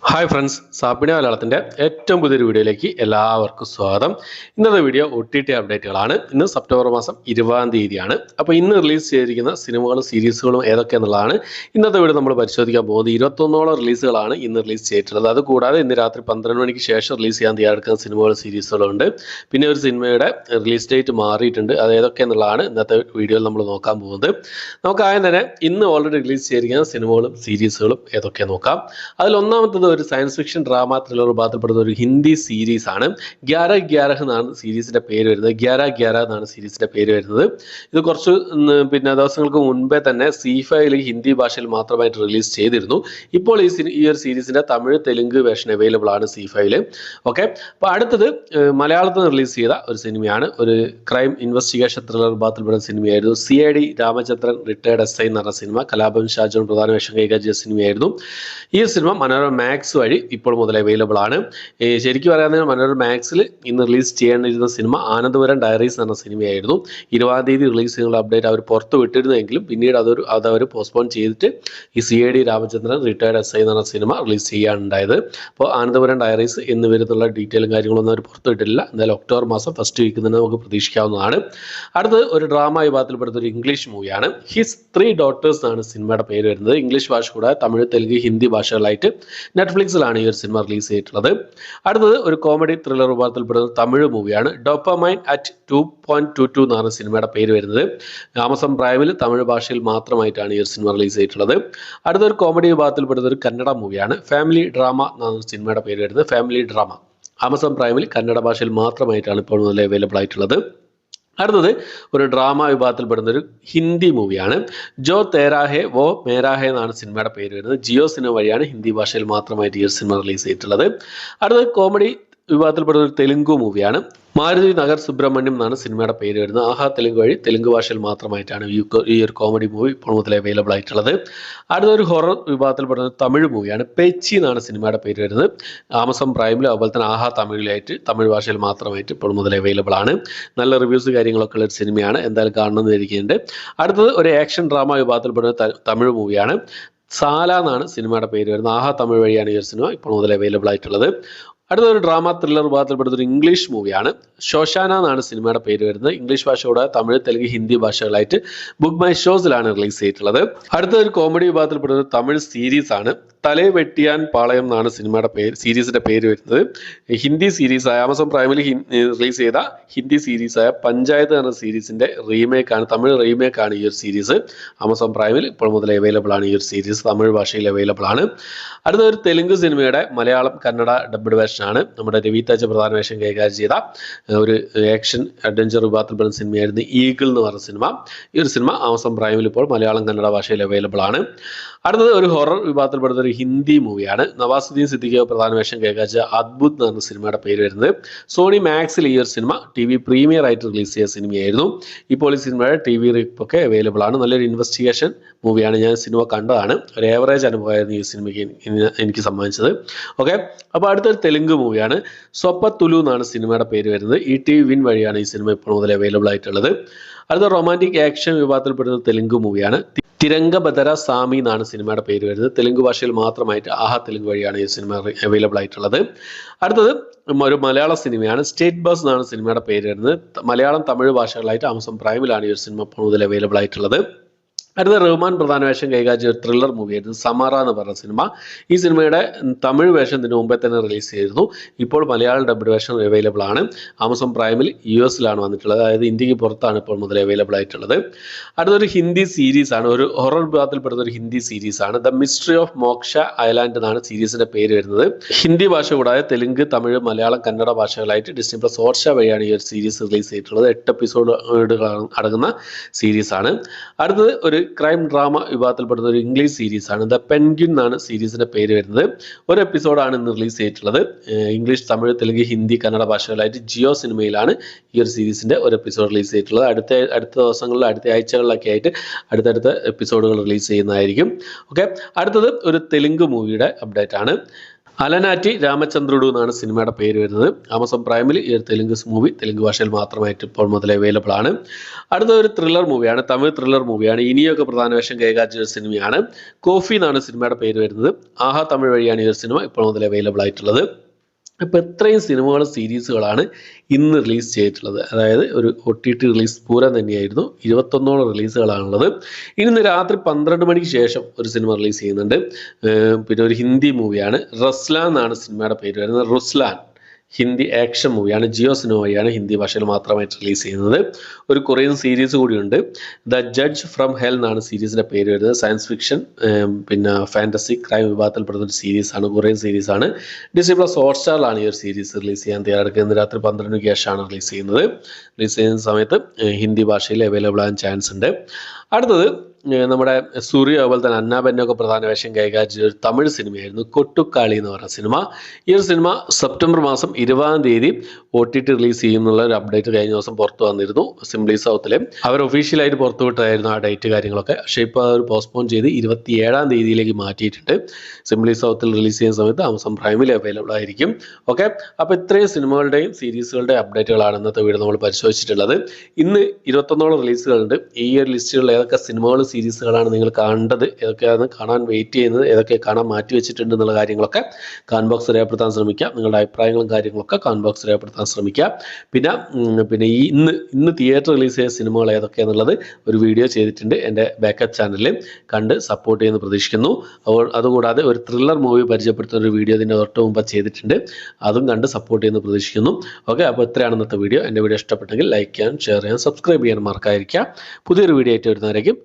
Hi friends, സാപ്പിണി മലയാളത്തിൻ്റെ ഏറ്റവും പുതിയൊരു വീഡിയോയിലേക്ക് എല്ലാവർക്കും സ്വാഗതം. ഇന്നത്തെ വീഡിയോ OTT അപ്ഡേറ്റുകളാണ്. ഇന്ന് സെപ്റ്റംബർ മാസം 20-ാം തീയതിയാണ്. അപ്പോൾ ഇന്ന് റിലീസ് ചെയ്തിരിക്കുന്ന സിനിമകളും സീരീസുകളും ഏതൊക്കെയെന്നുള്ളതാണ് ഇന്നത്തെ വീഡിയോ നമ്മൾ പരിശോധിക്കാൻ പോകുന്നത്. 21ഓളം റിലീസുകളാണ് ഇന്ന് റിലീസ് ചെയ്തിട്ടുള്ളത്. അതുകൂടാതെ ഇന്ന് രാത്രി 12 മണിക്ക് ശേഷം റിലീസ് ചെയ്യാൻ തയ്യാറെടുക്കുന്ന സിനിമകളും സീരീസുകളും ഉണ്ട്. പിന്നെ ഒരു സിനിമയുടെ റിലീസ് ഡേറ്റ് മാറിയിട്ടുണ്ട്. അത് ഏതൊക്കെയെന്നുള്ളതാണ് ഇന്നത്തെ വീഡിയോയിൽ നമ്മൾ നോക്കാൻ പോകുന്നത്. നമുക്ക് ആദ്യം തന്നെ ഇന്ന് ഓൾറെഡി റിലീസ് ചെയ്തിരിക്കുന്ന സിനിമകളും സീരീസുകളും ഏതൊക്കെ നോക്കാം. അതിൽ ഒന്നാമത്തത് ഒരു സയൻസ് ഫിക്ഷൻ ഡ്രാമ ത്രില്ലർ വിഭാഗത്തിൽപ്പെടുന്ന ഒരു ഹിന്ദി സീരീസ് ആണ്. 11 എന്നാണ് സീരീസിന്റെ പേര് വരുന്നത്. 11 എന്നാണ് സീരീസിന്റെ പേര് വരുന്നത്. ഇത് കുറച്ച് ദിവസങ്ങൾക്ക് മുൻപേ തന്നെ സി5 ഹിന്ദി ഭാഷയിൽ മാത്രമായിട്ട് റിലീസ് ചെയ്തിരുന്നു. ഇപ്പോൾ ഈ ഒരു സീരീസിന്റെ തമിഴ് തെലുങ്ക് വേർഷൻ അവൈലബിൾ ആണ് സി5. ഓക്കെ, അപ്പോൾ അടുത്തത് മലയാളത്തിൽ റിലീസ് ചെയ്ത ഒരു സിനിമയാണ്. ഒരു ക്രൈം ഇൻവെസ്റ്റിഗേഷൻ ത്രില്ലർ വിഭാഗത്തിൽപ്പെടുന്ന സിനിമയായിരുന്നു. CID രാമചന്ദ്രൻ റിട്ടയർഡ് SI എന്ന് പറഞ്ഞ സിനിമ. കലാഭവൻ ഷാജോൺ പ്രധാന വേഷം കൈകാര്യം ചെയ്ത സിനിമയായിരുന്നു. ഈ സിനിമ മനോരമ മാക്സ് വഴി ഇപ്പോൾ മുതൽ അവൈലബിൾ ആണ്. ശരിക്കും പറയാണെങ്കിൽ മനോരമ മാക്സിൽ ഇന്ന് റിലീസ് ചെയ്യേണ്ടിയിരുന്ന സിനിമ ആനന്ദപുരം ഡയറീസ് എന്ന സിനിമയായിരുന്നു. 20-ാം തീയതി റിലീസ് ചെയ്യുന്ന അപ്ഡേറ്റ് അവർ പുറത്ത് വിട്ടിരുന്നെങ്കിലും പിന്നീട് അതവർ പോസ്റ്റ്പോൺ ചെയ്തിട്ട് ഈ CID രാമചന്ദ്രൻ റിട്ടയർഡ് SI എന്ന് പറഞ്ഞ സിനിമ റിലീസ് ചെയ്യാനുണ്ടായത്. അപ്പോൾ ആനന്ദപുരം ഡയറീസ് എന്ന് വരുന്നുള്ള ഡീറ്റെയിലും കാര്യങ്ങളൊന്നും അവർ പുറത്ത് വിട്ടിട്ടില്ല. എന്തായാലും ഒക്ടോബർ മാസം ഫസ്റ്റ് വീക്കിൽ തന്നെ നമുക്ക് പ്രതീക്ഷിക്കാവുന്നതാണ്. അടുത്ത് ഒരു ഡ്രാമ വിഭാഗത്തിൽപ്പെടുന്ന ഒരു ഇംഗ്ലീഷ് മൂവിയാണ്. ഹിസ് 3 ഡോട്ടേഴ്സ് എന്നാണ് സിനിമയുടെ പേര് വരുന്നത്. ഇംഗ്ലീഷ് ഭാഷ കൂടാതെ തമിഴ് തെലുങ്ക് ഹിന്ദി ഭാഷകളായിട്ട് നെറ്റ്ഫ്ലിക്സിലാണ് ഈ ഒരു സിനിമ റിലീസ് ചെയ്തിട്ടുള്ളത്. അടുത്തത് ഒരു കോമഡി ത്രില്ലർ വിഭാഗത്തിൽപ്പെടുന്ന തമിഴ് മൂവിയാണ്. ഡോപ്പമൈൻ അറ്റ് 2.22 എന്നാണ് സിനിമയുടെ പേര് വരുന്നത്. ആമസോൺ പ്രൈമിൽ തമിഴ് ഭാഷയിൽ മാത്രമായിട്ടാണ് ഈ ഒരു സിനിമ റിലീസ് ചെയ്തിട്ടുള്ളത്. അടുത്തൊരു കോമഡി വിഭാഗത്തിൽപ്പെടുന്ന ഒരു കന്നഡ മൂവിയാണ്. ഫാമിലി ഡ്രാമ എന്നാണ് സിനിമയുടെ പേര് വരുന്നത്. ഫാമിലി ഡ്രാമ ആമസോൺ പ്രൈമിൽ കന്നഡ ഭാഷയിൽ മാത്രമായിട്ടാണ് ഇപ്പോൾ മുതൽ അവൈലബിൾ ആയിട്ടുള്ളത്. അടുത്തത് ഒരു ഡ്രാമ വിഭാഗത്തിൽപ്പെടുന്ന ഒരു ഹിന്ദി മൂവിയാണ്. ജോ തേരാ ഹേ വോ മേരാ ഹേ എന്നാണ് സിനിമയുടെ പേര് വരുന്നത്. ജിയോ സിനിമ വഴിയാണ് ഹിന്ദി ഭാഷയിൽ മാത്രമായിട്ട് ഈ സിനിമ റിലീസ് ചെയ്തിട്ടുള്ളത്. അടുത്തത് കോമഡി വിഭാഗത്തിൽപ്പെടുന്ന ഒരു തെലുങ്ക് മൂവിയാണ്. മാരുതി നഗർ സുബ്രഹ്മണ്യം എന്നാണ് സിനിമയുടെ പേര് വരുന്നത്. ആഹാ തെലുങ്ക് വഴി തെലുങ്ക് ഭാഷയിൽ മാത്രമായിട്ടാണ് ഈ ഒരു കോമഡി മൂവി ഇപ്പോൾ മുതൽ അവൈലബിൾ ആയിട്ടുള്ളത്. അടുത്തൊരു ഹൊറർ വിഭാഗത്തിൽപ്പെടുന്ന തമിഴ് മൂവിയാണ്. പേച്ചി എന്നാണ് സിനിമയുടെ പേര് വരുന്നത്. ആമസോൺ പ്രൈമിലും അതുപോലെ തന്നെ ആഹാ തമിഴിലായിട്ട് തമിഴ് ഭാഷയിൽ മാത്രമായിട്ട് ഇപ്പോൾ മുതൽ അവൈലബിൾ ആണ്. നല്ല റിവ്യൂസ് കാര്യങ്ങളൊക്കെ ഉള്ള ഒരു സിനിമയാണ്. എന്തായാലും കാണണമെന്ന് ഇരിക്കുന്നുണ്ട്. അടുത്തത് ഒരു ആക്ഷൻ ഡ്രാമ വിഭാഗത്തിൽപ്പെടുന്ന തമിഴ് മൂവിയാണ്. സാല എന്നാണ് സിനിമയുടെ പേര് വരുന്നത്. ആഹാ തമിഴ് വഴിയാണ് ഈ ഒരു സിനിമ ഇപ്പോൾ മുതൽ അവൈലബിൾ ആയിട്ടുള്ളത്. അടുത്തൊരു ഡ്രാമ ത്രില്ലർ വിഭാഗത്തിൽപ്പെടുന്ന ഒരു ഇംഗ്ലീഷ് മൂവിയാണ്. ഷോഷാന എന്നാണ് സിനിമയുടെ പേര് വരുന്നത്. ഇംഗ്ലീഷ് ഭാഷയോടെ തമിഴ് തെലുങ്ക് ഹിന്ദി ഭാഷകളായിട്ട് ബുക്ക് മൈ ഷോസിലാണ് റിലീസ് ചെയ്തിട്ടുള്ളത്. അടുത്തൊരു കോമഡി വിഭാഗത്തിൽപ്പെടുന്ന ഒരു തമിഴ് സീരീസ് ആണ്. തലേ വെട്ടിയാൻ പാളയം എന്നാണ് സിനിമയുടെ പേര്, സീരീസിന്റെ പേര് വരുന്നത്. ഹിന്ദി സീരീസായ ആമസോൺ പ്രൈമിൽ റിലീസ് ചെയ്ത ഹിന്ദി സീരീസായ പഞ്ചായത്ത് എന്ന സീരീസിന്റെ റീമേക്കാണ്, തമിഴ് റീമേക്കാണ് ഈ ഒരു സീരീസ്. ആമസോൺ പ്രൈമിൽ ഇപ്പോൾ മുതൽ അവൈലബിൾ ആണ് ഈ ഒരു സീരീസ്. തമിഴ് ഭാഷയിൽ അവൈലബിൾ ആണ്. അടുത്തൊരു തെലുങ്ക് സിനിമയുടെ മലയാളം കന്നഡ ഡബ്ഡ് വേർഷൻ ആണ്. നമ്മുടെ രവി തേജ പ്രധാന വേഷം കൈകാര്യം ചെയ്ത ഒരു ആക്ഷൻ അഡ്വഞ്ചർ വിഭാഗത്തിൽപ്പെടുന്ന സിനിമയായിരുന്നു ഈഗിൾ എന്ന് പറഞ്ഞ സിനിമ. ഈ ഒരു സിനിമ ആമസോൺ പ്രൈമിൽ ഇപ്പോൾ മലയാളം കന്നഡ ഭാഷയിൽ അവൈലബിൾ ആണ്. അടുത്തത് ഒരു ഹൊറർ വിഭാഗത്തിൽപ്പെടുന്ന ഒരു ഹിന്ദി മൂവിയാണ്. നവാസുദ്ദീൻ സിദ്ദിഖി പ്രധാന വേഷം കൈകാര്യം ചെയ്ത അദ്ഭുത് എന്ന് പറഞ്ഞ സിനിമയുടെ പേര് വരുന്നത്. സോണി മാക്സിൽ ഈ ഒരു സിനിമ TV പ്രീമിയർ ആയിട്ട് റിലീസ് ചെയ്ത സിനിമയായിരുന്നു. ഇപ്പോൾ ഈ സിനിമയുടെ TV റിപ്പൊക്കെ അവൈലബിൾ ആണ്. നല്ലൊരു ഇൻവെസ്റ്റിഗേഷൻ മൂവിയാണ്. ഞാൻ സിനിമ കണ്ടതാണ്. ഒരു ഏവറേജ് അനുഭവമായിരുന്നു ഈ സിനിമയ്ക്ക് എനിക്ക് സമ്മാനിച്ചത്. ഓക്കെ, അപ്പോൾ അടുത്തൊരു തെലുങ്ക് മൂവിയാണ്. സ്വപ്പത്തുലു എന്നാണ് സിനിമയുടെ പേര് വരുന്നത്. ETV വിൻ വഴിയാണ് ഈ സിനിമ ഇപ്പോൾ മുതൽ അവൈലബിൾ ആയിട്ടുള്ളത്. അടുത്ത റൊമാൻറ്റിക് ആക്ഷൻ വിഭാഗത്തിൽപ്പെടുന്ന തെലുങ്ക് മൂവിയാണ്. തിരംഗബദര സാമി എന്നാണ് സിനിമയുടെ പേര് വരുന്നത്. തെലുങ്ക് ഭാഷയിൽ മാത്രമായിട്ട് ആഹാ തെലുങ്ക് വഴിയാണ് ഈ സിനിമ അവൈലബിൾ ആയിട്ടുള്ളത്. അടുത്തത് ഒരു മലയാള സിനിമയാണ്. സ്റ്റേറ്റ് ബസ് എന്നാണ് സിനിമയുടെ പേര് വരുന്നത്. മലയാളം തമിഴ് ഭാഷകളായിട്ട് ആമസോൺ പ്രൈമിലാണ് ഈ ഒരു സിനിമ ഇപ്പോൾ മുതൽ അവൈലബിൾ ആയിട്ടുള്ളത്. അടുത്ത റഹ്മാൻ പ്രധാന വേഷം കൈകാര്യം ചെയ്ത ത്രില്ലർ മൂവിയായിരുന്നു സമാറ എന്ന് പറഞ്ഞ സിനിമ. ഈ സിനിമയുടെ തമിഴ് വേഷം ഇതിന് മുമ്പേ തന്നെ റിലീസ് ചെയ്തിരുന്നു. ഇപ്പോൾ മലയാളം ഡബ്ഡ് വേഷം അവൈലബിൾ ആണ്. ആമസോൺ പ്രൈമിൽ US വന്നിട്ടുള്ളത്. അതായത് ഇന്ത്യക്ക് പുറത്താണ് ഇപ്പോൾ മുതൽ അവൈലബിൾ ആയിട്ടുള്ളത്. അടുത്തൊരു ഹിന്ദി സീരീസ് ആണ്. ഒരു ഹൊറർ വിഭാഗത്തിൽപ്പെടുന്ന ഒരു ഹിന്ദി സീരീസ് ആണ്. ദ മിസ്റ്ററി ഓഫ് മോക്ഷ ഐലാൻഡ് എന്നാണ് സീരീസിന്റെ പേര് വരുന്നത്. ഹിന്ദി ഭാഷ കൂടാതെ തെലുങ്ക് തമിഴ് മലയാളം കന്നഡ ഭാഷകളായിട്ട് ഡിസ്നി+ ഹോട്ട്സ്റ്റാർ വഴിയാണ് ഈ ഒരു സീരീസ് റിലീസ് ചെയ്തിട്ടുള്ളത്. 8 എപ്പിസോഡുകൾ അടങ്ങുന്ന സീരീസ് ആണ്. അടുത്തത് ഒരു ക്രൈം ഡ്രാമ വിഭാഗത്തിൽപ്പെടുന്ന ഒരു ഇംഗ്ലീഷ് സീരീസ് ആണ്. ദ പെൻഗ്വിൻ എന്നാണ് സീരീസിന്റെ പേര് വരുന്നത്. ഒരു എപ്പിസോഡാണ് ഇന്ന് റിലീസ് ചെയ്തിട്ടുള്ളത്. ഇംഗ്ലീഷ് തമിഴ് തെലുങ്ക് ഹിന്ദി കന്നഡ ഭാഷകളായിട്ട് ജിയോ സിനിമയിലാണ് ഈ ഒരു സീരീസിന്റെ ഒരു എപ്പിസോഡ് റിലീസ് ചെയ്തിട്ടുള്ളത്. അടുത്ത ദിവസങ്ങളിൽ അടുത്ത ആഴ്ചകളിലൊക്കെ ആയിട്ട് അടുത്തടുത്ത എപ്പിസോഡുകൾ റിലീസ് ചെയ്യുന്നതായിരിക്കും. ഓക്കെ, അടുത്തത് ഒരു തെലുങ്ക് മൂവിയുടെ അപ്ഡേറ്റ് ആണ്. അലനാറ്റി രാമചന്ദ്രുഡു എന്നാണ് സിനിമയുടെ പേര് വരുന്നത്. ആമസോൺ പ്രൈമിൽ ഈ ഒരു തെലുങ്ക് മൂവി തെലുങ്ക് ഭാഷയിൽ മാത്രമായിട്ട് ഇപ്പോൾ മുതൽ അവൈലബിൾ ആണ്. അടുത്ത ഒരു ത്രില്ലർ മൂവിയാണ്, തമിഴ് ത്രില്ലർ മൂവിയാണ്. ഇനിയൊക്കെ പ്രധാന വേഷം കൈകാര്യം ചെയ്ത സിനിമയാണ്. കോഫി എന്നാണ് സിനിമയുടെ പേര് വരുന്നത്. ആഹാ തമിഴ് വഴിയാണ് ഈ ഒരു സിനിമ ഇപ്പോൾ മുതൽ അവൈലബിൾ ആയിട്ടുള്ളത്. അപ്പോൾ ഇത്രയും സിനിമകളും സീരീസുകളാണ് ഇന്ന് റിലീസ് ചെയ്തിട്ടുള്ളത്. അതായത് ഒരു OTT റിലീസ് പൂരം തന്നെയായിരുന്നു. 21 റിലീസുകളാണുള്ളത്. ഇന്ന് രാത്രി 12 മണിക്ക് ശേഷം ഒരു സിനിമ റിലീസ് ചെയ്യുന്നുണ്ട്. പിന്നെ ഒരു ഹിന്ദി മൂവിയാണ്. റസ്ലാൻ എന്നാണ് സിനിമയുടെ പേര് വരുന്നത്. റുസ്ലാൻ ഹിന്ദി ആക്ഷൻ മൂവിയാണ്. ജിയോ സിനിമ വഴിയാണ് ഹിന്ദി ഭാഷയിൽ മാത്രമായിട്ട് റിലീസ് ചെയ്യുന്നത്. ഒരു കൊറിയൻ സീരീസ് കൂടിയുണ്ട്. ദ ജഡ്ജ് ഫ്രം ഹെൽ എന്നാണ് സീരീസിന്റെ പേര് വരുന്നത്. സയൻസ് ഫിക്ഷൻ പിന്നെ ഫാന്റസി ക്രൈം വിഭാഗത്തിൽപ്പെടുന്ന ഒരു സീരീസാണ്, കൊറിയൻ സീരീസാണ്. ഡിസ്നി പ്ലസ് ഹോട്ട്സ്റ്റാറിലാണ് ഈ ഒരു സീരീസ് റിലീസ് ചെയ്യാൻ തയ്യാറെടുക്കുന്നത്. രാത്രി 12 മണിക്ക് ശേഷമാണ് റിലീസ് ചെയ്യുന്നത്. റിലീസ് ചെയ്യുന്ന സമയത്ത് ഹിന്ദി ഭാഷയിൽ അവൈലബിൾ ആകാൻ ചാൻസ് ഉണ്ട്. അടുത്തത് നമ്മുടെ സൂര്യ അതുപോലെ തന്നെ അന്നാബെന്നൊക്കെ പ്രധാന വേഷം കൈകാര്യം ചെയ്ത ഒരു തമിഴ് സിനിമയായിരുന്നു കൊട്ടുക്കാളി എന്ന് പറഞ്ഞ സിനിമ. ഈ ഒരു സിനിമ സെപ്റ്റംബർ മാസം 20-ാം തീയതി OTT റിലീസ് ചെയ്യുന്നുള്ള ഒരു അപ്ഡേറ്റ് കഴിഞ്ഞ ദിവസം പുറത്തു വന്നിരുന്നു. സിംപ്ലി സൗത്തിലെ അവർ ഒഫീഷ്യലായിട്ട് പുറത്തുവിട്ടായിരുന്നു ആ ഡേറ്റ് കാര്യങ്ങളൊക്കെ. പക്ഷേ ഇപ്പോൾ അവർ പോസ്റ്റ്പോൺ ചെയ്ത് 27-ാം തീയതിയിലേക്ക് മാറ്റിയിട്ടുണ്ട്. സിംപ്ലി സൗത്തിൽ റിലീസ് ചെയ്യുന്ന സമയത്ത് ആമസോൺ പ്രൈമിൽ അവൈലബിൾ ആയിരിക്കും. ഓക്കെ, അപ്പോൾ ഇത്രയും സിനിമകളുടെയും സീരീസുകളുടെയും അപ്ഡേറ്റുകളാണ് ഇന്നത്തെ വീഡിയോ നമ്മൾ പരിശോധിച്ചിട്ടുള്ളത്. ഇന്ന് 21 റിലീസുകളുണ്ട്. ഈ ഒരു ലിസ്റ്റുകളിൽ ഏതൊക്കെ സിനിമകൾ സീരീസുകളാണ് നിങ്ങൾ കണ്ടത്, ഏതൊക്കെയാണ് കാണാൻ വെയിറ്റ് ചെയ്യുന്നത്, ഏതൊക്കെ കാണാൻ മാറ്റി വെച്ചിട്ടുണ്ട് എന്നുള്ള കാര്യങ്ങളൊക്കെ കമന്റ് ബോക്സ് രേഖപ്പെടുത്താൻ ശ്രമിക്കുക. നിങ്ങളുടെ അഭിപ്രായങ്ങളും കാര്യങ്ങളൊക്കെ കമന്റ് ബോക്സ് രേഖപ്പെടുത്താൻ ശ്രമിക്കുക. പിന്നെ ഈ ഇന്ന് തിയേറ്റർ റിലീസ് ചെയ്ത സിനിമകൾ ഏതൊക്കെയാണെന്നുള്ളത് ഒരു വീഡിയോ ചെയ്തിട്ടുണ്ട് എൻ്റെ ബാക്കപ്പ് ചാനലിൽ, കണ്ട് സപ്പോർട്ട് ചെയ്യുന്ന പ്രതീക്ഷിക്കുന്നു. അതുകൂടാതെ ഒരു ത്രില്ലർ മൂവി പരിചയപ്പെടുത്തുന്ന ഒരു വീഡിയോ ഇതിൻ്റെ തൊട്ട് മുമ്പ് ചെയ്തിട്ടുണ്ട്, അതും കണ്ട് സപ്പോർട്ട് ചെയ്യുന്ന പ്രതീക്ഷിക്കുന്നു. ഓക്കെ, അപ്പോൾ ഇത്രയാണ് ഇന്നത്തെ വീഡിയോ. എൻ്റെ വീഡിയോ ഇഷ്ടപ്പെട്ടെങ്കിൽ ലൈക്ക് ചെയ്യാൻ, ഷെയർ ചെയ്യാൻ, സബ്സ്ക്രൈബ് ചെയ്യാൻ മറക്കാതിരിക്കുക. പുതിയൊരു വീഡിയോ ആയിട്ട് വരുന്നവരേക്കും